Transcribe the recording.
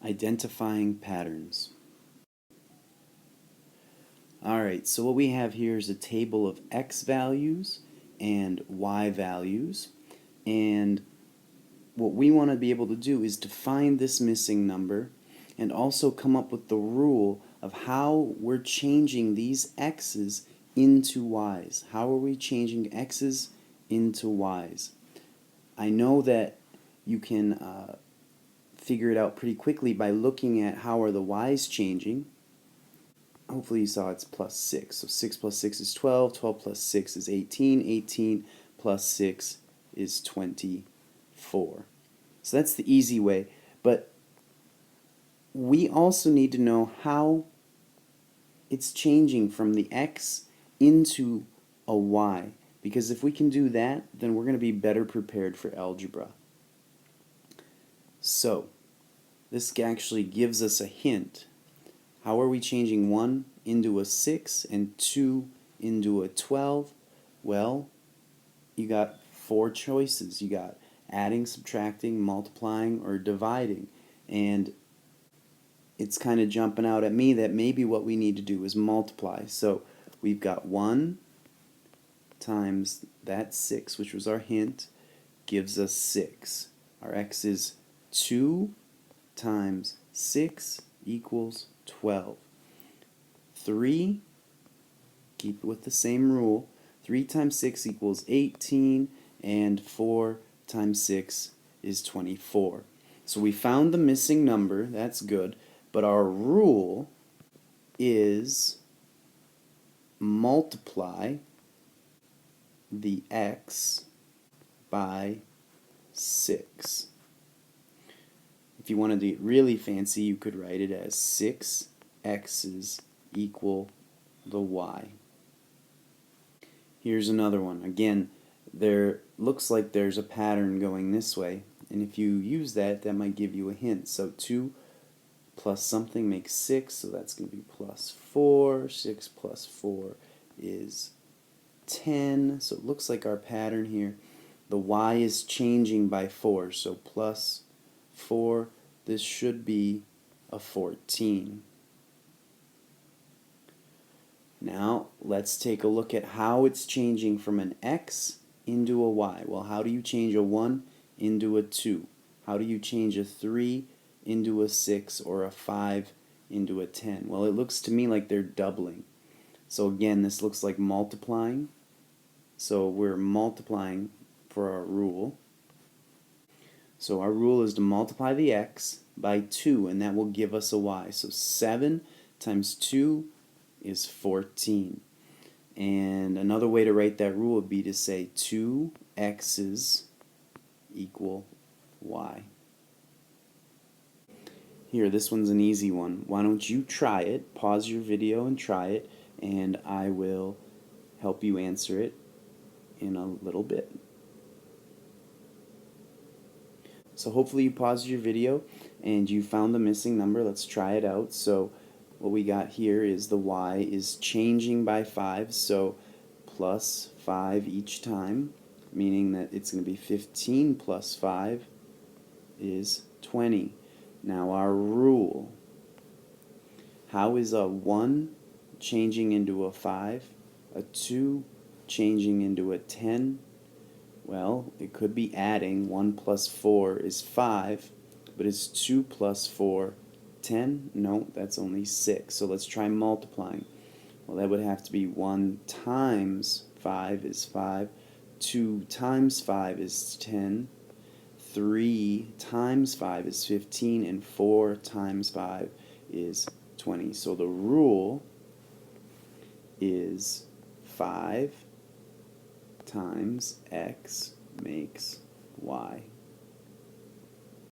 Identifying patterns. Alright, so what we have here is a table of x values and y values, and what we want to be able to do is to find this missing number and also come up with the rule of how we're changing these x's into y's. How are we changing x's into y's? I know that you can figure it out pretty quickly by looking at how are the y's changing. Hopefully you saw it's plus 6. So 6 plus 6 is 12. 12 plus 6 is 18. 18 plus 6 is 24. So that's the easy way. But we also need to know how it's changing from the x into a y. Because if we can do that, then we're going to be better prepared for algebra. So this actually gives us a hint. How are we changing 1 into a 6 and 2 into a 12? Well, you got 4 choices. You got adding, subtracting, multiplying, or dividing. And it's kind of jumping out at me that maybe what we need to do is multiply. So we've got 1 times that 6, which was our hint, gives us 6. Our x is 2 times 6 equals 12. 3, keep it with the same rule, 3 times 6 equals 18, and 4 times 6 is 24. So we found the missing number, that's good, but our rule is multiply the x by 6. If you wanted to get really fancy, you could write it as 6 x's equal the y. Here's another one. Again, there looks like there's a pattern going this way, and if you use that, that might give you a hint. So 2 plus something makes 6, so that's going to be plus 4. 6 plus 4 is 10. So it looks like our pattern here, the y is changing by 4, so plus 4, this should be a 14. Now let's take a look at how it's changing from an x into a y. Well, how do you change a 1 into a 2? How do you change a 3 into a 6 or a 5 into a 10? Well, it looks to me like they're doubling. So again, this looks like multiplying. So we're multiplying for our rule. So our rule is to multiply the x by 2, and that will give us a y. So 7 times 2 is 14. And another way to write that rule would be to say 2 x's equal y. Here, this one's an easy one. Why don't you try it? Pause your video and try it, and I will help you answer it in a little bit. So hopefully you paused your video and you found the missing number. Let's try it out. So what we got here is the y is changing by 5, so plus 5 each time, meaning that it's going to be 15 plus 5 is 20. Now our rule, how is a 1 changing into a 5, a 2 changing into a 10? Well, it could be adding. 1 plus 4 is 5, but is 2 plus 4 10? No, that's only 6. So let's try multiplying. Well, that would have to be 1 times 5 is 5, 2 times 5 is 10, 3 times 5 is 15, and 4 times 5 is 20. So the rule is 5 times x makes y.